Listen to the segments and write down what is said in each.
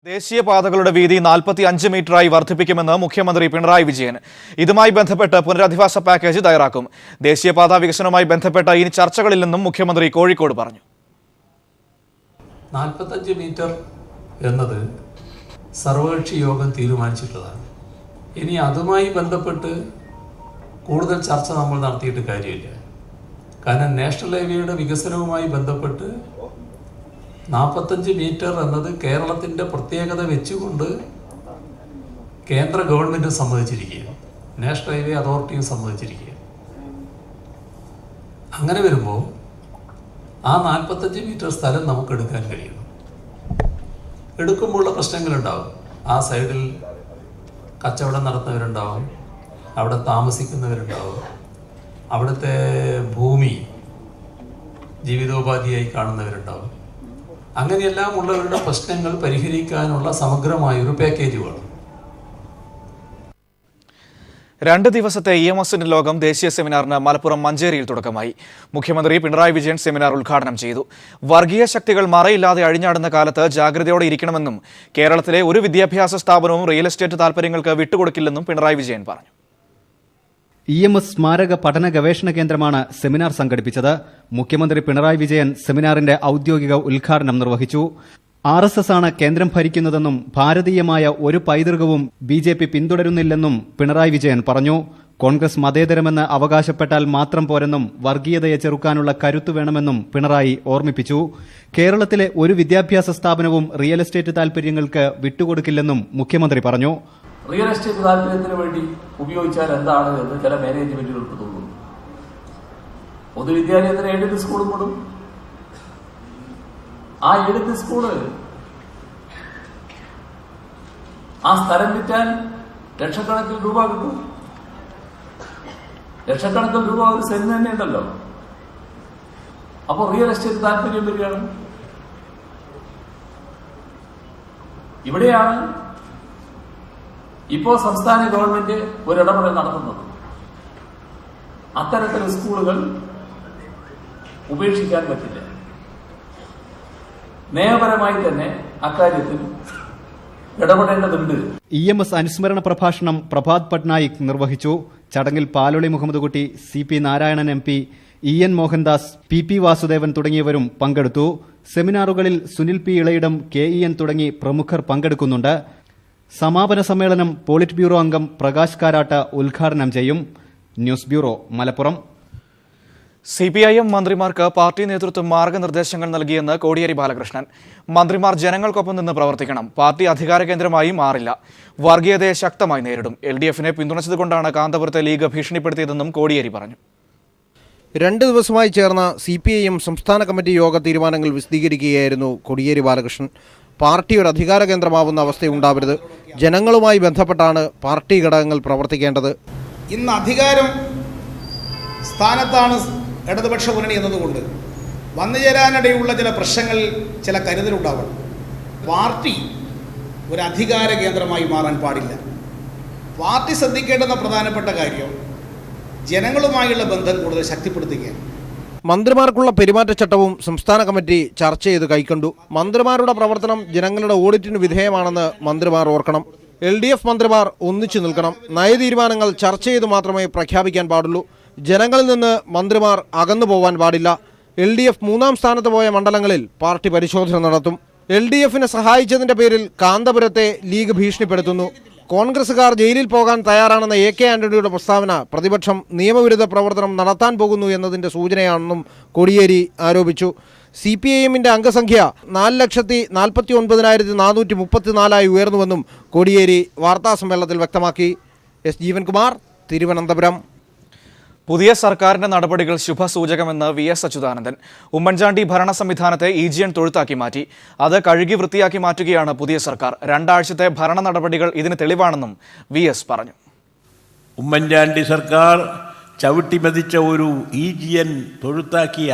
ദേശീയപാതകളുടെ വീതി 45 മീറ്ററായി വർദ്ധിപ്പിക്കുമെന്ന് മുഖ്യമന്ത്രി പിണറായി വിജയൻ. ഇതുമായി ബന്ധപ്പെട്ട് പുനരധിവാസ പാക്കേജ് തയ്യാറാക്കും. ദേശീയപാത വികസനവുമായി ബന്ധപ്പെട്ട് ഇനി ചർച്ചകളില്ലെന്നും മുഖ്യമന്ത്രി കോഴിക്കോട് പറഞ്ഞു. 45 മീറ്റർ എന്നത് സർവകക്ഷി യോഗം തീരുമാനിച്ചിട്ടുള്ളതാണ്. ഇനി അതുമായി ബന്ധപ്പെട്ട് കൂടുതൽ ചർച്ച നമ്മൾ നടത്തിയിട്ട് കാര്യമില്ല. കാരണം നാഷണൽ ഹൈവേയുടെ വികസനവുമായി ബന്ധപ്പെട്ട് 45 മീറ്റർ എന്നത് കേരളത്തിൻ്റെ പ്രത്യേകത വെച്ചുകൊണ്ട് കേന്ദ്ര ഗവൺമെൻറ് സമ്മതിച്ചിരിക്കുകയാണ്, നാഷണൽ ഹൈവേ അതോറിറ്റിയും സമ്മതിച്ചിരിക്കുകയാണ്. അങ്ങനെ വരുമ്പോൾ ആ 45 മീറ്റർ സ്ഥലം നമുക്ക് എടുക്കാൻ കഴിയുന്നു. എടുക്കുമ്പോഴുള്ള പ്രശ്നങ്ങളുണ്ടാവും. ആ സൈഡിൽ കച്ചവടം നടത്തുന്നവരുണ്ടാവും, അവിടെ താമസിക്കുന്നവരുണ്ടാവും, അവിടുത്തെ ഭൂമി ജീവിതോപാധിയായി കാണുന്നവരുണ്ടാവും. അങ്ങനെയെല്ലാം ഉള്ളവരുടെ പ്രശ്നങ്ങൾ പരിഹരിക്കാനുള്ള സമഗ്രമായൊരു പാക്കേജ് വേണം. 2 ദിവസത്തെ EMSന്റെ ലോകം ദേശീയ സെമിനാറിന് മലപ്പുറം മഞ്ചേരിയിൽ തുടക്കമായി. മുഖ്യമന്ത്രി പിണറായി വിജയൻ സെമിനാർ ഉദ്ഘാടനം ചെയ്തു. വർഗീയ ശക്തികൾ മറയില്ലാതെ അഴിഞ്ഞാടുന്ന കാലത്ത് ജാഗ്രതയോടെ ഇരിക്കണമെന്നും കേരളത്തിലെ ഒരു വിദ്യാഭ്യാസ സ്ഥാപനവും റിയൽ എസ്റ്റേറ്റ് താൽപര്യങ്ങൾക്ക് വിട്ടുകൊടുക്കില്ലെന്നും പിണറായി വിജയൻ പറഞ്ഞു. EMS സ്മാരക പഠന ഗവേഷണ കേന്ദ്രമാണ് സെമിനാർ സംഘടിപ്പിച്ചത്. മുഖ്യമന്ത്രി പിണറായി വിജയൻ സെമിനാറിന്റെ ഔദ്യോഗിക ഉദ്ഘാടനം നിർവഹിച്ചു. RSS ആണ് കേന്ദ്രം ഭരിക്കുന്നതെന്നും ഭാരതീയമായ ഒരു പൈതൃകവും BJP പിന്തുടരുന്നില്ലെന്നും പിണറായി വിജയൻ പറഞ്ഞു. കോൺഗ്രസ് മതേതരമെന്ന് അവകാശപ്പെട്ടാൽ മാത്രം പോരെന്നും വർഗീയതയെ ചെറുക്കാനുള്ള കരുത്ത് വേണമെന്നും പിണറായി ഓർമ്മിപ്പിച്ചു. കേരളത്തിലെ ഒരു വിദ്യാഭ്യാസ സ്ഥാപനവും റിയൽ എസ്റ്റേറ്റ് താൽപര്യങ്ങൾക്ക് വിട്ടുകൊടുക്കില്ലെന്നും മുഖ്യമന്ത്രി പറഞ്ഞു. റിയൽ എസ്റ്റേറ്റ് താല്പര്യത്തിന് വേണ്ടി ഉപയോഗിച്ചാൽ എന്താണ് എന്ന് ചില മാനേജ്മെന്റുകൾക്ക് തോന്നുന്നു. പൊതുവിദ്യാലയത്തിന് എയ്ഡഡ് സ്കൂളും കൂടും. ആ എയ്ഡഡ് സ്കൂള് ആ സ്ഥലം വിറ്റാൽ ലക്ഷക്കണക്കിന് രൂപ കിട്ടും. ലക്ഷക്കണക്കിന് രൂപ ഒരു സെന്റ് തന്നെ ഉണ്ടല്ലോ. അപ്പൊ റിയൽ എസ്റ്റേറ്റ് താല്പര്യം വരികയാണ്. ഇവിടെയാണ് ഇപ്പോൾ സംസ്ഥാന ഗവൺമെന്റ് ഒരിടപെടൽ നടത്തുന്നത്. അത്തരത്തിലുള്ള സ്കൂളുകൾ ഉപേക്ഷിക്കാൻ പറ്റില്ല. നിയമപരമായി തന്നെ അക്കാര്യത്തിൽ ഇടപെടേണ്ടതുണ്ട്. EMS അനുസ്മരണ പ്രഭാഷണം പ്രഭാത് പട്നായിക് നിർവഹിച്ചു. ചടങ്ങിൽ പാലൊളി മുഹമ്മദ് കുട്ടി, CP Narayanan MP, EN Mohandas, PP Vasudevan തുടങ്ങിയവരും പങ്കെടുത്തു. സെമിനാറുകളിൽ സുനിൽ P ഇളയിടം, KEN തുടങ്ങി പ്രമുഖർ പങ്കെടുക്കുന്നുണ്ട്. സമാപന സമ്മേളനം പോളിറ്റ് ബ്യൂറോ അംഗം പ്രകാശ് കാരാട്ട് ഉദ്ഘാടനം ചെയ്യും. News bureau, Malappuram. CPIM മന്ത്രിമാർക്ക് പാർട്ടി നേതൃത്വം മാർഗനിർദ്ദേശങ്ങൾ നൽകിയെന്ന് കോടിയേരി ബാലകൃഷ്ണൻ. മന്ത്രിമാർ ജനങ്ങൾക്കൊപ്പം നിന്ന് പ്രവർത്തിക്കണം. പാർട്ടി അധികാര കേന്ദ്രമായി മാറില്ല. വർഗീയതയെ ശക്തമായി നേരിടും. LDFനെ പിന്തുണച്ചതുകൊണ്ടാണ് കാന്തപുരത്തെ ലീഗ് ഭീഷണിപ്പെടുത്തിയതെന്നും കോടിയേരി പറഞ്ഞു. 2 ദിവസമായി ചേർന്ന CPIM സംസ്ഥാന കമ്മിറ്റി യോഗ തീരുമാനങ്ങൾ വിശദീകരിക്കുകയായിരുന്നു കോടിയേരി ബാലകൃഷ്ണൻ. പാർട്ടി ഒരു അധികാര കേന്ദ്രമാവുന്ന അവസ്ഥയുണ്ടാവരുത്. ജനങ്ങളുമായി ബന്ധപ്പെട്ടാണ് പാർട്ടി ഘടകങ്ങൾ പ്രവർത്തിക്കേണ്ടത്. ഇന്ന് അധികാരം സ്ഥാനത്താണ് ഇടതുപക്ഷ മുന്നണി എന്നതുകൊണ്ട് വന്നുചേരാനിടയുള്ള ചില പ്രശ്നങ്ങളിൽ ചില കരുതലുണ്ടാവണം. പാർട്ടി ഒരു അധികാര കേന്ദ്രമായി മാറാൻ പാടില്ല. പാർട്ടി ശ്രദ്ധിക്കേണ്ടുന്ന പ്രധാനപ്പെട്ട കാര്യം ജനങ്ങളുമായുള്ള ബന്ധം കൂടുതൽ ശക്തിപ്പെടുത്തുകയാണ്. മന്ത്രിമാർക്കുള്ള പെരുമാറ്റച്ചട്ടവും സംസ്ഥാന കമ്മിറ്റി ചർച്ച ചെയ്ത് കൈക്കണ്ടു. മന്ത്രിമാരുടെ പ്രവർത്തനം ജനങ്ങളുടെ ഓഡിറ്റിന് വിധേയമാണെന്ന് മന്ത്രിമാർ ഓർക്കണം. LDF മന്ത്രിമാർ ഒന്നിച്ചു നിൽക്കണം. നയതീരുമാനങ്ങൾ ചർച്ച ചെയ്ത് മാത്രമേ പ്രഖ്യാപിക്കാൻ പാടുള്ളൂ. ജനങ്ങളിൽ നിന്ന് മന്ത്രിമാർ അകന്നു പോവാൻ പാടില്ല. LDF 3ാം സ്ഥാനത്ത് പോയ മണ്ഡലങ്ങളിൽ പാർട്ടി പരിശോധന നടത്തും. LDFനെ സഹായിച്ചതിന്റെ പേരിൽ കാന്തപുരത്തെ ലീഗ് ഭീഷണിപ്പെടുത്തുന്നു. കോൺഗ്രസുകാർ ജയിലിൽ പോകാൻ തയ്യാറാണെന്ന AK ആന്റണിയുടെ പ്രസ്താവന പ്രതിപക്ഷം നിയമവിരുദ്ധ പ്രവർത്തനം നടത്താൻ പോകുന്നു എന്നതിന്റെ സൂചനയാണെന്നും കോടിയേരി ആരോപിച്ചു. CPIMന്റെ അംഗസംഖ്യ 4,49,434 ഉയർന്നുവെന്നും കോടിയേരി വാർത്താസമ്മേളനത്തിൽ വ്യക്തമാക്കി. S. ജീവൻകുമാർ, തിരുവനന്തപുരം. പുതിയ സർക്കാരിന്റെ നടപടികൾ ശുഭസൂചകമെന്ന് VS അച്യുതാനന്ദൻ. ഉമ്മൻചാണ്ടി ഭരണ സംവിധാനത്തെ EGN തൊഴുത്താക്കി മാറ്റി. അത് കഴുകി വൃത്തിയാക്കി മാറ്റുകയാണ് പുതിയ സർക്കാർ. 2 ആഴ്ചത്തെ ഭരണ നടപടികൾ ഇതിന് തെളിവാണെന്നും VS പറഞ്ഞു. ഉമ്മൻചാണ്ടി സർക്കാർ ചവിട്ടിമതിച്ച ഒരു EGN തൊഴുത്താക്കിയ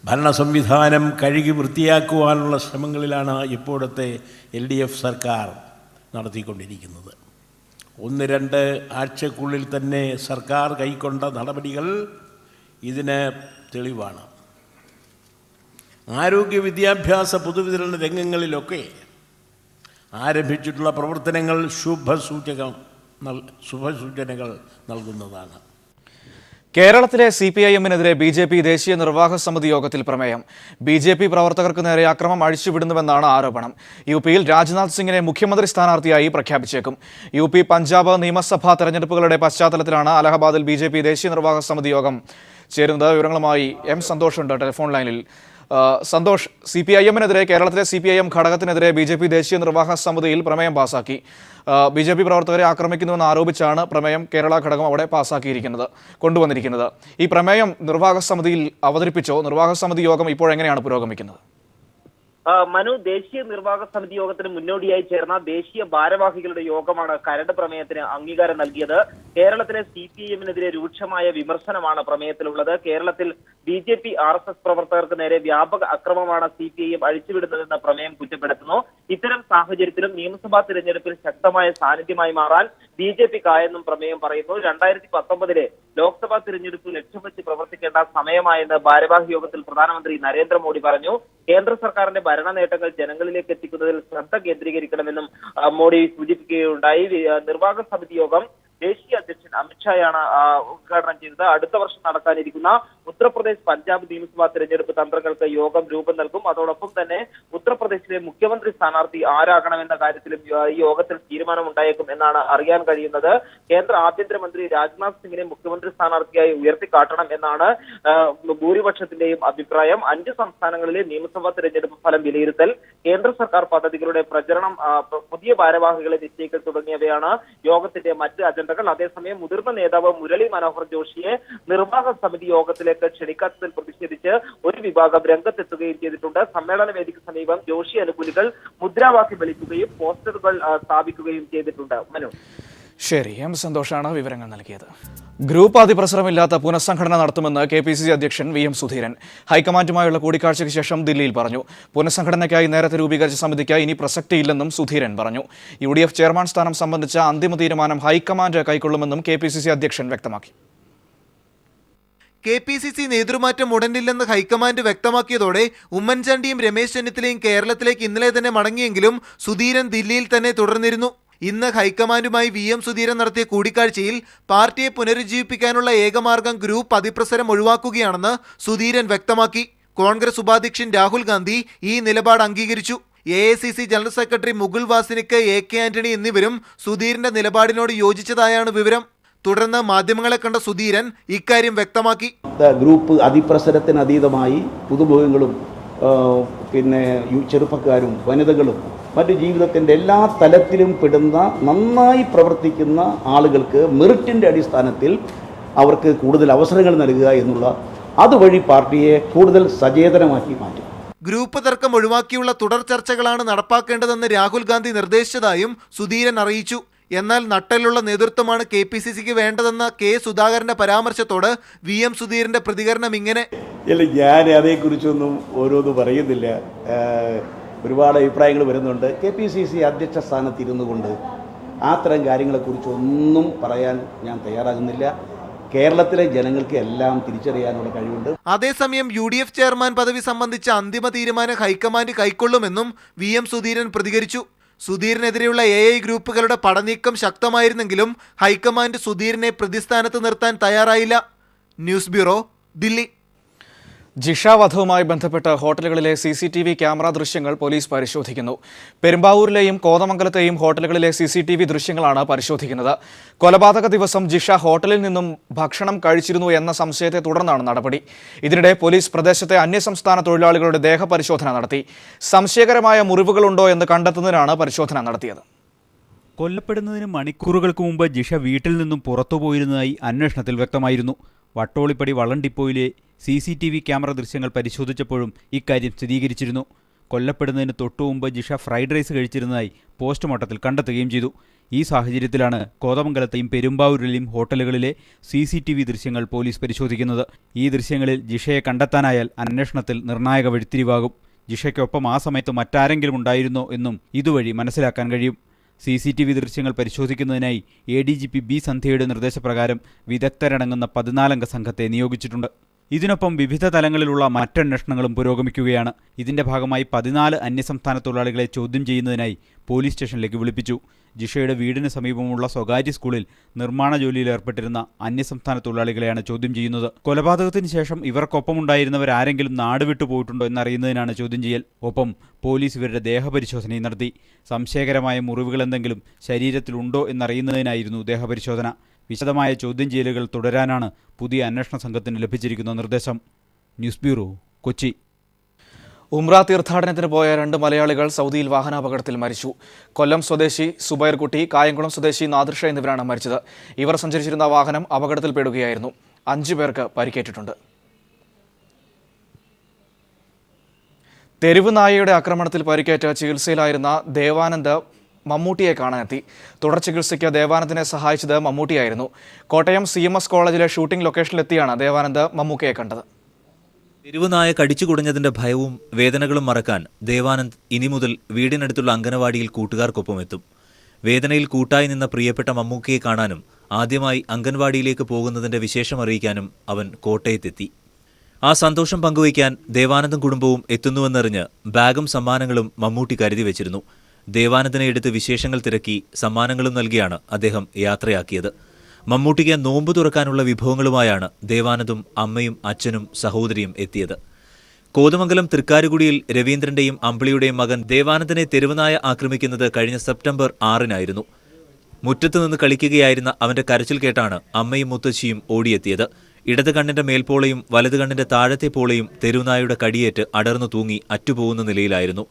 ഭരണ സംവിധാനം കഴുകി വൃത്തിയാക്കുവാനുള്ള ശ്രമങ്ങളിലാണ് ഇപ്പോഴത്തെ LDF സർക്കാർ നടത്തിക്കൊണ്ടിരിക്കുന്നത്. 1-2 ആഴ്ചക്കുള്ളിൽ തന്നെ സർക്കാർ കൈക്കൊണ്ട നടപടികൾ ഇതിന് തെളിവാണ്. ആരോഗ്യ വിദ്യാഭ്യാസ പൊതുവിതരണ രംഗങ്ങളിലൊക്കെ ആരംഭിച്ചിട്ടുള്ള പ്രവർത്തനങ്ങൾ ശുഭസൂചനകൾ നൽകുന്നതാണ്. കേരളത്തിലെ CPIM-നെതിരെ BJP ദേശീയ നിർവാഹക സമിതി യോഗത്തിൽ പ്രമേയം. BJP പ്രവർത്തകർക്ക് നേരെ അക്രമം അഴിച്ചുവിടുന്നുവെന്നാണ് ആരോപണം. UP-ൽ രാജ്നാഥ് സിംഗിനെ മുഖ്യമന്ത്രി സ്ഥാനാർത്ഥിയായി പ്രഖ്യാപിച്ചേക്കും. UP, പഞ്ചാബ് നിയമസഭാ തെരഞ്ഞെടുപ്പുകളുടെ പശ്ചാത്തലത്തിലാണ് അലഹബാദിൽ BJP ദേശീയ നിർവാഹക സമിതി യോഗം ചേരുന്നത്. വിവരങ്ങളുമായി M. സന്തോഷ് ഉണ്ട് ടെലിഫോൺ ലൈനിൽ. സന്തോഷ്, CPIM-നെതിരെ കേരളത്തിലെ CPIM ഘടകത്തിനെതിരെ BJP ദേശീയ നിർവാഹക സമിതിയിൽ പ്രമേയം പാസാക്കി. BJP പ്രവർത്തകരെ ആക്രമിക്കുന്നുവെന്ന് ആരോപിച്ചാണ് പ്രമേയം കേരള ഘടകം അവിടെ കൊണ്ടുവന്നിരിക്കുന്നത്. ഈ പ്രമേയം നിർവാഹക സമിതിയിൽ അവതരിപ്പിച്ചോ? നിർവാഹക സമിതി യോഗം ഇപ്പോഴെങ്ങനെയാണ് പുരോഗമിക്കുന്നത്? മനു, ദേശീയ നിർവാഹക സമിതി യോഗത്തിന് മുന്നോടിയായി ചേർന്ന ദേശീയ ഭാരവാഹികളുടെ യോഗമാണ് കരട് പ്രമേയത്തിന് അംഗീകാരം നൽകിയത്. കേരളത്തിലെ CPIM-നെതിരെ രൂക്ഷമായ വിമർശനമാണ് പ്രമേയത്തിലുള്ളത്. കേരളത്തിൽ BJP RSS പ്രവർത്തകർക്ക് നേരെ വ്യാപക അക്രമമാണ് CPIM അഴിച്ചുവിടുന്നതെന്ന് പ്രമേയം കുറ്റപ്പെടുത്തുന്നു. ഇത്തരം സാഹചര്യത്തിലും നിയമസഭാ തിരഞ്ഞെടുപ്പിൽ ശക്തമായ സാന്നിധ്യമായി മാറാൻ BJP-ക്കായെന്നും പ്രമേയം പറയുന്നു. 2019 ലോക്സഭാ തിരഞ്ഞെടുപ്പ് ലക്ഷ്യം വെച്ച് പ്രവർത്തിക്കേണ്ട സമയമായെന്ന് ഭാരവാഹി യോഗത്തിൽ പ്രധാനമന്ത്രി നരേന്ദ്രമോദി പറഞ്ഞു. കേന്ദ്ര സർക്കാരിന്റെ ഭരണ നേട്ടങ്ങൾ ജനങ്ങളിലേക്ക് എത്തിക്കുന്നതിൽ ശ്രദ്ധ കേന്ദ്രീകരിക്കണമെന്നും മോദി സൂചിപ്പിക്കുകയുണ്ടായി. നിർവാഹക സമിതി യോഗം ദേശീയ അധ്യക്ഷൻ അമിത്ഷായാണ് ഉദ്ഘാടനം ചെയ്തത്. അടുത്ത വർഷം നടക്കാനിരിക്കുന്ന ഉത്തർപ്രദേശ്, പഞ്ചാബ് നിയമസഭാ തെരഞ്ഞെടുപ്പ് തന്ത്രങ്ങൾക്ക് യോഗം രൂപം നൽകും. അതോടൊപ്പം തന്നെ ഉത്തർപ്രദേശിലെ മുഖ്യമന്ത്രി സ്ഥാനാർത്ഥി ആരാകണമെന്ന കാര്യത്തിലും ഈ യോഗത്തിൽ തീരുമാനമുണ്ടായേക്കും എന്നാണ് അറിയാൻ കഴിയുന്നത്. കേന്ദ്ര ആഭ്യന്തരമന്ത്രി രാജ്നാഥ് സിംഗിനെ മുഖ്യമന്ത്രി സ്ഥാനാർത്ഥിയായി ഉയർത്തിക്കാട്ടണം എന്നാണ് ഭൂരിപക്ഷത്തിന്റെയും അഭിപ്രായം. 5 സംസ്ഥാനങ്ങളിലെ നിയമസഭാ തെരഞ്ഞെടുപ്പ് ഫലം വിലയിരുത്തൽ, കേന്ദ്ര സർക്കാർ പദ്ധതികളുടെ പ്രചരണം, പുതിയ ഭാരവാഹികളെ നിശ്ചയിക്കൽ തുടങ്ങിയവയാണ് യോഗത്തിന്റെ മറ്റ് അജണ്ടകൾ. അതേസമയം മുതിർന്ന നേതാവ് മുരളി മനോഹർ ജോഷിയെ നിർവാഹക സമിതി യോഗത്തിലേക്ക് ക്ഷണിക്കാത്തതിൽ പ്രതിഷേധിച്ച് ഒരു വിഭാഗം രംഗത്തെത്തുകയും ചെയ്തിട്ടുണ്ട്. സമ്മേളന വേദിക്ക് സമീപം ജോഷി അനുകൂലികൾ മുദ്രാവാക്യം വിളിക്കുകയും പോസ്റ്ററുകൾ സ്ഥാപിക്കുകയും ചെയ്തിട്ടുണ്ട്. മനു, ശരി, M. സന്തോഷാണ് വിവരങ്ങൾ നൽകിയത്. ഗ്രൂപ്പ് അതിപ്രസരമില്ലാത്ത പുനഃസംഘടന നടത്തുമെന്ന് KPCC അധ്യക്ഷൻ VM സുധീരൻ ഹൈക്കമാൻഡുമായുള്ള കൂടിക്കാഴ്ചയ്ക്ക് ശേഷം ദില്ലിയിൽ പറഞ്ഞു. പുനഃസംഘടനയ്ക്കായി നേരത്തെ രൂപീകരിച്ച സമിതിക്ക് ഇനി പ്രസക്തിയില്ലെന്നും സുധീരൻ പറഞ്ഞു. UDF ചെയർമാൻ സ്ഥാനം സംബന്ധിച്ച അന്തിമ തീരുമാനം ഹൈക്കമാൻഡ് കൈക്കൊള്ളുമെന്നും KPCC അധ്യക്ഷൻ വ്യക്തമാക്കി. KPCC നേതൃമാറ്റം ഉടനില്ലെന്ന് ഹൈക്കമാൻഡ് വ്യക്തമാക്കിയതോടെ ഉമ്മൻചാണ്ടിയും രമേശ് ചെന്നിത്തലയും കേരളത്തിലേക്ക് ഇന്നലെ തന്നെ മടങ്ങിയെങ്കിലും സുധീരൻ ദില്ലിയിൽ തന്നെ തുടർന്നിരുന്നു. ഇന്ന് ഹൈക്കമാൻഡുമായി VM സുധീരൻ നടത്തിയ കൂടിക്കാഴ്ചയിൽ പാർട്ടിയെ പുനരുജ്ജീവിപ്പിക്കാനുള്ള ഏകമാർഗം ഗ്രൂപ്പ് അതിപ്രസരം ഒഴിവാക്കുകയാണെന്ന് സുധീരൻ വ്യക്തമാക്കി. കോൺഗ്രസ് ഉപാധ്യക്ഷൻ രാഹുൽ ഗാന്ധി ഈ നിലപാട് അംഗീകരിച്ചു. AICC general secretary Mukul Wasnik, AK Antony എന്നിവരും സുധീരന്റെ നിലപാടിനോട് യോജിച്ചതായാണ് വിവരം. തുടർന്ന് മാധ്യമങ്ങളെ കണ്ട സുധീരൻ ഇക്കാര്യം വ്യക്തമാക്കി. ഗ്രൂപ്പ് അതിപ്രസരത്തിന് അതീതമായി പുതുമുഖങ്ങളും പിന്നെ ചെറുപ്പക്കാരും വനിതകളും മറ്റു ജീവിതത്തിൻ്റെ എല്ലാ തലത്തിലും പെടുന്ന നന്നായി പ്രവർത്തിക്കുന്ന ആളുകൾക്ക് മെറിറ്റിൻ്റെ അടിസ്ഥാനത്തിൽ അവർക്ക് കൂടുതൽ അവസരങ്ങൾ നൽകുക എന്നുള്ള അതുവഴി പാർട്ടിയെ കൂടുതൽ സചേതനമാക്കി മാറ്റും. ഗ്രൂപ്പ് തർക്കം ഒഴിവാക്കിയുള്ള തുടർ ചർച്ചകളാണ് നടപ്പാക്കേണ്ടതെന്ന് രാഹുൽ ഗാന്ധി നിർദ്ദേശിച്ചതായും സുധീരൻ അറിയിച്ചു. എന്നാൽ നട്ടലുള്ള നേതൃത്വമാണ് KPCCക്ക് വേണ്ടതെന്ന K. സുധാകരന്റെ പരാമർശത്തോട് VM സുധീരന്റെ പ്രതികരണം ഇങ്ങനെ: ഇല്ല, ഞാൻ അതേക്കുറിച്ചൊന്നും ഓരോന്നും പറയുന്നില്ല. ഒരുപാട് അഭിപ്രായങ്ങൾ വരുന്നുണ്ട്. KPCC അധ്യക്ഷ സ്ഥാനത്ത് ഇരുന്നു കൊണ്ട് അത്തരം കാര്യങ്ങളെക്കുറിച്ചൊന്നും പറയാൻ ഞാൻ തയ്യാറാകുന്നില്ല. കേരളത്തിലെ ജനങ്ങൾക്ക് എല്ലാം തിരിച്ചറിയാനുള്ള കഴിവുണ്ട്. അതേസമയം UDF ചെയർമാൻ പദവി സംബന്ധിച്ച അന്തിമ തീരുമാനം ഹൈക്കമാൻഡ് കൈക്കൊള്ളുമെന്നും VM സുധീരൻ പ്രതികരിച്ചു. സുധീറിനെതിരെയുള്ള AI ഗ്രൂപ്പുകളുടെ പടനീക്കം ശക്തമായിരുന്നെങ്കിലും ഹൈക്കമാൻഡ് സുധീറിനെ പ്രതിസ്ഥാനത്ത് നിർത്താൻ തയ്യാറായില്ല. News bureau, Delhi. ജിഷ വധവുമായി ബന്ധപ്പെട്ട് ഹോട്ടലുകളിലെ CCTV ക്യാമറ ദൃശ്യങ്ങൾ പോലീസ് പരിശോധിക്കുന്നു. പെരുമ്പാവൂരിലെയും കോതമംഗലത്തെയും ഹോട്ടലുകളിലെ CCTV ദൃശ്യങ്ങളാണ് പരിശോധിക്കുന്നത്. കൊലപാതക ദിവസം ജിഷ ഹോട്ടലിൽ നിന്നും ഭക്ഷണം കഴിച്ചിരുന്നു എന്ന സംശയത്തെ തുടർന്നാണ് നടപടി. ഇതിനിടെ പോലീസ് പ്രദേശത്തെ അന്യസംസ്ഥാന തൊഴിലാളികളുടെ ദേഹപരിശോധന നടത്തി. സംശയകരമായ മുറിവുകളുണ്ടോ എന്ന് കണ്ടെത്തുന്നതിനാണ് പരിശോധന നടത്തിയത്. കൊല്ലപ്പെടുന്നതിന് മണിക്കൂറുകൾക്ക് മുമ്പ് ജിഷ വീട്ടിൽ നിന്നും പുറത്തുപോയിരുന്നതായി അന്വേഷണത്തിൽ വ്യക്തമായിരുന്നു. വട്ടോളിപ്പടി വള്ളം ഡിപ്പോയിലെ CCTV ക്യാമറ ദൃശ്യങ്ങൾ പരിശോധിച്ചപ്പോഴും ഇക്കാര്യം സ്ഥിരീകരിച്ചിരുന്നു. കൊല്ലപ്പെടുന്നതിന് തൊട്ടുമുമ്പ് ജിഷ ഫ്രൈഡ് റൈസ് കഴിച്ചിരുന്നതായി പോസ്റ്റ്മോർട്ടത്തിൽ കണ്ടെത്തുകയും ചെയ്തു. ഈ സാഹചര്യത്തിലാണ് കോതമംഗലത്തെയും പെരുമ്പാവൂരിലെയും ഹോട്ടലുകളിലെ CCTV ദൃശ്യങ്ങൾ പോലീസ് പരിശോധിക്കുന്നത്. ഈ ദൃശ്യങ്ങളിൽ ജിഷയെ കണ്ടെത്താനായാൽ അന്വേഷണത്തിൽ നിർണായക വഴിത്തിരിവാകും. ജിഷയ്ക്കൊപ്പം ആ സമയത്ത് മറ്റാരെങ്കിലും ഉണ്ടായിരുന്നോ എന്നും ഇതുവഴി മനസ്സിലാക്കാൻ കഴിയും. CCTV ദൃശ്യങ്ങൾ പരിശോധിക്കുന്നതിനായി ADGP B. സന്ധ്യയുടെ നിർദ്ദേശപ്രകാരം വിദഗ്ധരടങ്ങുന്ന 14 അംഗ സംഘത്തെ നിയോഗിച്ചിട്ടുണ്ട്. ഇതിനൊപ്പം വിവിധ തലങ്ങളിലുള്ള മറ്റന്വേഷണങ്ങളും പുരോഗമിക്കുകയാണ്. ഇതിന്റെ ഭാഗമായി 14 അന്യസംസ്ഥാന തൊഴിലാളികളെ ചോദ്യം ചെയ്യുന്നതിനായി പോലീസ് സ്റ്റേഷനിലേക്ക് വിളിപ്പിച്ചു. ജിഷയുടെ വീടിന് സമീപമുള്ള സ്വകാര്യ സ്കൂളിൽ നിർമ്മാണ ജോലിയിൽ ഏർപ്പെട്ടിരുന്ന അന്യസംസ്ഥാന തൊഴിലാളികളെയാണ് ചോദ്യം ചെയ്യുന്നത്. കൊലപാതകത്തിന് ശേഷം ഇവർക്കൊപ്പമുണ്ടായിരുന്നവരാരെങ്കിലും നാട് വിട്ടു പോയിട്ടുണ്ടോ എന്നറിയുന്നതിനാണ് ചോദ്യം ചെയ്യൽ. ഒപ്പം പോലീസ് ഇവരുടെ ദേഹപരിശോധനയും നടത്തി. സംശയകരമായ മുറിവുകൾ എന്തെങ്കിലും ശരീരത്തിലുണ്ടോ എന്നറിയുന്നതിനായിരുന്നു ദേഹപരിശോധന. വിശദമായ ചോദ്യം ചെയ്യലുകൾ തുടരാനാണ് പുതിയ അന്വേഷണ സംഘത്തിന് ലഭിച്ചിരിക്കുന്ന നിർദ്ദേശം. News bureau, Kochi. ഉംറ തീർത്ഥാടനത്തിന് പോയ 2 മലയാളികൾ സൗദിയിൽ വാഹനാപകടത്തിൽ മരിച്ചു. കൊല്ലം സ്വദേശി സുബൈർകുട്ടി, കായംകുളം സ്വദേശി നാദിർഷ എന്നിവരാണ് മരിച്ചത്. ഇവർ സഞ്ചരിച്ചിരുന്ന വാഹനം അപകടത്തിൽപ്പെടുകയായിരുന്നു. 5 പേർക്ക് പരിക്കേറ്റിട്ടുണ്ട്. തെരുവ് നായയുടെ ആക്രമണത്തിൽ പരിക്കേറ്റ് ചികിത്സയിലായിരുന്ന ദേവാനന്ദ് മമ്മൂട്ടിയെ കാണാനെത്തി. തുടർ ചികിത്സയ്ക്ക് ദേവാനന്ദിനെ സഹായിച്ചത് മമ്മൂട്ടിയായിരുന്നു. കോട്ടയം CMS കോളേജിലെ ഷൂട്ടിംഗ് ലൊക്കേഷനിലെത്തിയാണ് ദേവാനന്ദ് മമ്മൂക്കയെ കണ്ടത്. തെരുവുനായ കടിച്ചു കുടഞ്ഞതിന്റെ ഭയവും വേദനകളും മറക്കാൻ ദേവാനന്ദ് ഇനി മുതൽ വീടിനടുത്തുള്ള അംഗനവാടിയിൽ കൂട്ടുകാർക്കൊപ്പം എത്തും. വേദനയിൽ കൂട്ടായി നിന്ന പ്രിയപ്പെട്ട മമ്മൂക്കയെ കാണാനും ആദ്യമായി അംഗൻവാടിയിലേക്ക് പോകുന്നതിന്റെ വിശേഷം അറിയിക്കാനും അവൻ കോട്ടയത്തെത്തി. ആ സന്തോഷം പങ്കുവയ്ക്കാൻ ദേവാനന്ദും കുടുംബവും എത്തുന്നുവെന്നറിഞ്ഞ് ബാഗും സമ്മാനങ്ങളും മമ്മൂട്ടി കരുതി വെച്ചിരുന്നു. ദേവാനന്ദിനെ എടുത്ത് വിശേഷങ്ങൾ തിരക്കി സമ്മാനങ്ങളും നൽകിയാണ് അദ്ദേഹം യാത്രയാക്കിയത്. മമ്മൂട്ടിക്ക് നോമ്പ് തുറക്കാനുള്ള വിഭവങ്ങളുമായാണ് ദേവാനന്ദും അമ്മയും അച്ഛനും സഹോദരിയും എത്തിയത്. കോതമംഗലം തൃക്കാരുകുടിയിൽ രവീന്ദ്രന്റെയും അമ്പിളിയുടെയും മകൻ ദേവാനന്ദനെ തെരുവുനായ ആക്രമിക്കുന്നത് കഴിഞ്ഞ സെപ്റ്റംബർ 6-നായിരുന്നു. മുറ്റത്തുനിന്ന് കളിക്കുകയായിരുന്ന അവന്റെ കരച്ചിൽ കേട്ടാണ് അമ്മയും മുത്തശ്ശിയും ഓടിയെത്തിയത്. ഇടത് കണ്ണിന്റെ മേൽപോളയും വലത് കണ്ണിന്റെ താഴത്തെ പോളയും തെരുവുനായുടെ കടിയേറ്റ് അടർന്നു തൂങ്ങി അറ്റുപോകുന്ന നിലയിലായിരുന്നു.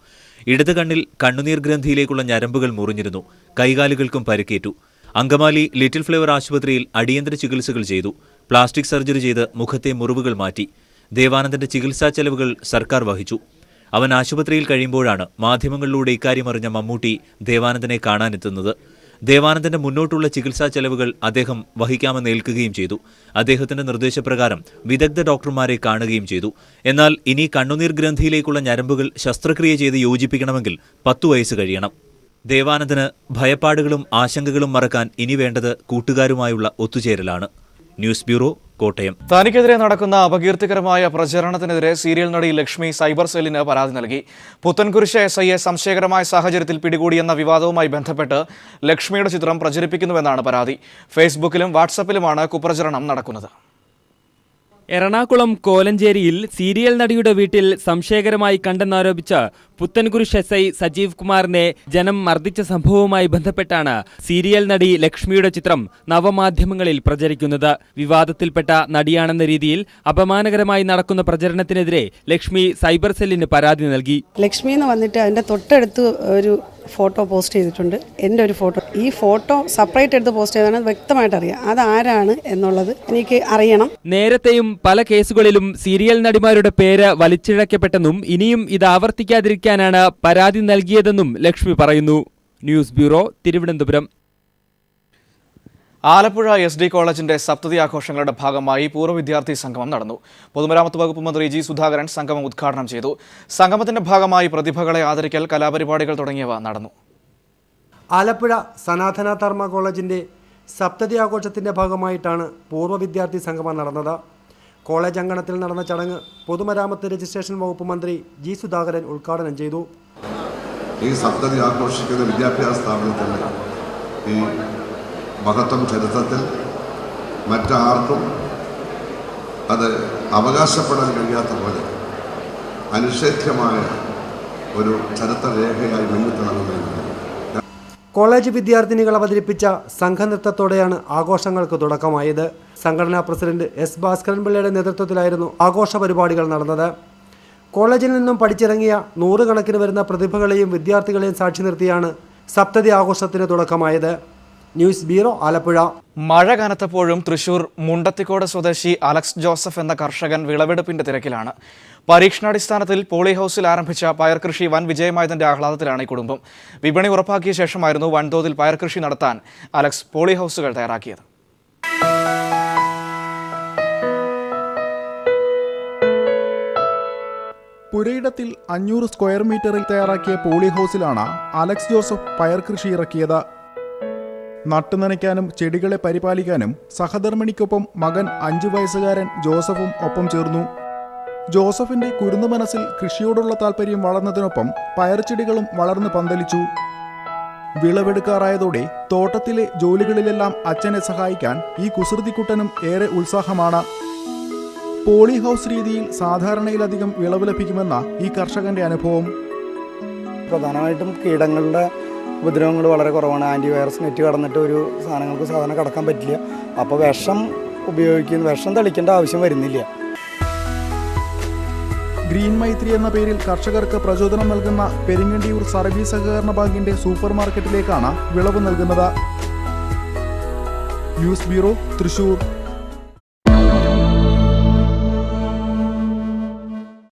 ഇടത് കണ്ണിൽ കണ്ണുനീർ ഗ്രന്ഥിയിലേക്കുള്ള ഞരമ്പുകൾ മുറിഞ്ഞിരുന്നു. കൈകാലുകൾക്കും പരിക്കേറ്റു. അങ്കമാലി ലിറ്റിൽ ഫ്ലവർ ആശുപത്രിയിൽ അടിയന്തര ചികിത്സകൾ ചെയ്തു. പ്ലാസ്റ്റിക് സർജറി ചെയ്ത് മുഖത്തെ മുറിവുകൾ മാറ്റി. ദേവാനന്ദന്റെ ചികിത്സാ ചെലവുകൾ സർക്കാർ വഹിച്ചു. അവൻ ആശുപത്രിയിൽ കഴിയുമ്പോഴാണ് മാധ്യമങ്ങളിലൂടെ ഇക്കാര്യമറിഞ്ഞ മമ്മൂട്ടി ദേവാനന്ദനെ കാണാനെത്തുന്നത്. ദേവാനന്ദന്റെ മുന്നോട്ടുള്ള ചികിത്സാ ചെലവുകൾ അദ്ദേഹം വഹിക്കാമെന്ന് ഏൽക്കുകയും ചെയ്തു. അദ്ദേഹത്തിന്റെ നിർദ്ദേശപ്രകാരം വിദഗ്ധ ഡോക്ടർമാരെ കാണുകയും ചെയ്തു. എന്നാൽ ഇനി കണ്ണുനീർ ഗ്രന്ഥിയിലേക്കുള്ള ഞരമ്പുകൾ ശസ്ത്രക്രിയ ചെയ്ത് യോജിപ്പിക്കണമെങ്കിൽ 10 വയസ്സ് കഴിയണം. ദേവാനന്ദന് ഭയപ്പാടുകളും ആശങ്കകളും മറക്കാൻ ഇനി വേണ്ടത് കൂട്ടുകാരുമായുള്ള ഒത്തുചേരലാണ്. News bureau, Kottayam. തനിക്കെതിരെ നടക്കുന്ന അപകീർത്തികരമായ പ്രചരണത്തിനെതിരെ സീരിയൽ നടി ലക്ഷ്മി സൈബർ സെല്ലിന് പരാതി നൽകി. പുത്തൻകുരിശ് SIയെ സംശയകരമായ സാഹചര്യത്തിൽ പിടികൂടിയെന്ന വിവാദവുമായി ബന്ധപ്പെട്ട് ലക്ഷ്മിയുടെ ചിത്രം പ്രചരിപ്പിക്കുന്നുവെന്നാണ് പരാതി. ഫേസ്ബുക്കിലും വാട്സാപ്പിലുമാണ് കുപ്രചരണം നടക്കുന്നത്. എറണാകുളം കോലഞ്ചേരിയിൽ സീരിയൽ നടിയുടെ വീട്ടിൽ സംശയകരമായി കണ്ടെന്നാരോപിച്ച് പുത്തൻകുരിശ് SI സജീവ് കുമാറിനെ ജനം മർദ്ദിച്ച സംഭവവുമായി ബന്ധപ്പെട്ടാണ് സീരിയൽ നടി ലക്ഷ്മിയുടെ ചിത്രം നവമാധ്യമങ്ങളിൽ പ്രചരിക്കുന്നത്. വിവാദത്തിൽപ്പെട്ട നടിയാണെന്ന രീതിയിൽ അപമാനകരമായി നടക്കുന്ന പ്രചരണത്തിനെതിരെ ലക്ഷ്മി സൈബർ സെല്ലിന് പരാതി നൽകി. ലക്ഷ്മി എന്ന് വന്നിട്ട് അതിന്റെ തൊട്ടടുത്ത് ഒരു ഫോട്ടോ പോസ്റ്റ് ചെയ്തിട്ടുണ്ട്. എൻ്റെ ഒരു ഫോട്ടോ, ഈ ഫോട്ടോ സെപ്പറേറ്റ് എടുത്ത് പോസ്റ്റ് ചെയ്താണ് വ്യക്തമായിട്ട് അറിയാം. അതാരാണ് എന്നുള്ളത് എനിക്ക് അറിയണം. നേരത്തെയും പല കേസുകളിലും സീരിയൽ നടിമാരുടെ പേര് വലിച്ചിഴക്കപ്പെട്ടെന്നും ഇനിയും ഇത് ആവർത്തിക്കാതിരിക്കാനാണ് പരാതി നൽകിയതെന്നും ലക്ഷ്മി പറയുന്നു. News bureau, Thiruvananthapuram. Alappuzha SD കോളേജിന്റെ സപ്തതി ആഘോഷങ്ങളുടെ ഭാഗമായി പൂർവ്വ വിദ്യാർത്ഥി സംഗമം നടന്നു. പൊതുമരാമത്ത് വകുപ്പ് മന്ത്രി G സുധാകരൻ സംഗമം ഉദ്ഘാടനം ചെയ്തു. സംഗമത്തിന്റെ ഭാഗമായി പ്രതിഭകളെ ആദരിക്കൽ, കലാപരിപാടികൾ തുടങ്ങിയവ നടന്നു. ആലപ്പുഴ സനാതന ധർമ്മ കോളേജിന്റെ സപ്തതി ആഘോഷത്തിന്റെ ഭാഗമായിട്ടാണ് പൂർവ്വ വിദ്യാർത്ഥി സംഗമം നടന്നത്. കോളേജ് അങ്കണത്തിൽ നടന്ന ചടങ്ങ് പൊതുമരാമത്ത് രജിസ്ട്രേഷൻ വകുപ്പ് മന്ത്രി G സുധാകരൻ ഉദ്ഘാടനം ചെയ്തു. ഈ സപ്തതി ആഘോഷിക്കുന്ന വിദ്യാഭ്യാസ സ്ഥാപനത്തിന് ഈ മഹത്വം ചരിത്രത്തിൽ മറ്റാർക്കും അത് അവകാശപ്പെടാൻ കഴിയാത്ത പോലെ അനിഷേധ്യമായ ഒരു ചരിത്രരേഖയായി മുന്നിൽ തിളങ്ങുന്നതിന് കോളേജ് വിദ്യാർത്ഥിനികൾ അവതരിപ്പിച്ച സംഘനൃത്തത്തോടെയാണ് ആഘോഷങ്ങൾക്ക് തുടക്കമായത്. സംഘടനാ പ്രസിഡന്റ് S ഭാസ്കരൻ പിള്ളയുടെ നേതൃത്വത്തിലായിരുന്നു ആഘോഷ പരിപാടികൾ നടന്നത്. കോളേജിൽ നിന്നും പഠിച്ചിറങ്ങിയ 100 കണക്കിന് വരുന്ന പ്രതിഭകളെയും വിദ്യാർത്ഥികളെയും സാക്ഷി നിർത്തിയാണ് സപ്തതി ആഘോഷത്തിന് തുടക്കമായത്. News bureau, Alappuzha. മഴ കനത്തപ്പോഴും തൃശൂർ മുണ്ടത്തിക്കോട് സ്വദേശി അലക്സ് ജോസഫ് എന്ന കർഷകൻ വിളവെടുപ്പിന്റെ തിരക്കിലാണ്. പരീക്ഷണാടിസ്ഥാനത്തിൽ പോളി ഹൗസിൽ ആരംഭിച്ച പയർ കൃഷി വൻ വിജയമായതിന്റെ ആഹ്ലാദത്തിലാണ് ഈ കുടുംബം. വിപണി ഉറപ്പാക്കിയ ശേഷമായിരുന്നു വൻതോതിൽ പയർ കൃഷി നടത്താൻ അലക്സ് പോളി ഹൗസുകൾ തയ്യാറാക്കിയത്. പുരയിടത്തിൽ 500 സ്ക്വയർ മീറ്ററിൽ തയ്യാറാക്കിയ പോളി ഹൗസിലാണ് അലക്സ് ജോസഫ് പയർ കൃഷി ഇറക്കിയത്. നട്ടുനനയ്ക്കാനും ചെടികളെ പരിപാലിക്കാനും സഹധർമ്മിണിക്കൊപ്പം മകൻ 5 വയസ്സുകാരൻ ജോസഫും ഒപ്പം ചേർന്നു. ജോസഫിന്റെ കുരുന്നു മനസ്സിൽ കൃഷിയോടുള്ള താല്പര്യം വളർന്നതിനൊപ്പം പയർച്ചെടികളും വളർന്ന് പന്തലിച്ചു. വിളവെടുക്കാറായതോടെ തോട്ടത്തിലെ ജോലികളിലെല്ലാം അച്ഛനെ സഹായിക്കാൻ ഈ കുസൃതിക്കുട്ടനും ഏറെ ഉത്സാഹമാണ്. പോളി ഹൗസ് രീതിയിൽ സാധാരണയിലധികം വിളവ് ലഭിക്കുമെന്ന ഈ കർഷകന്റെ അനുഭവം. പ്രധാനമായിട്ടും കീടങ്ങളുടെ ഉപദ്രവങ്ങൾ വളരെ കുറവാണ്. ആൻറ്റിവൈറസ് നെറ്റ് കടന്നിട്ട് ഒരു സാധനങ്ങൾക്ക് സാധാരണ കടക്കാൻ പറ്റില്ല. അപ്പോൾ വിഷം തളിക്കേണ്ട ആവശ്യം വരുന്നില്ല. ഗ്രീൻ മൈത്രി എന്ന പേരിൽ കർഷകർക്ക് പ്രചോദനം നൽകുന്ന പെരിങ്ങണ്ടിയൂർ സർവീസ് സഹകരണ ബാങ്കിന്റെ സൂപ്പർ മാർക്കറ്റിലേക്കാണ് വിളവ് നൽകുന്നത്. News bureau, Thrissur.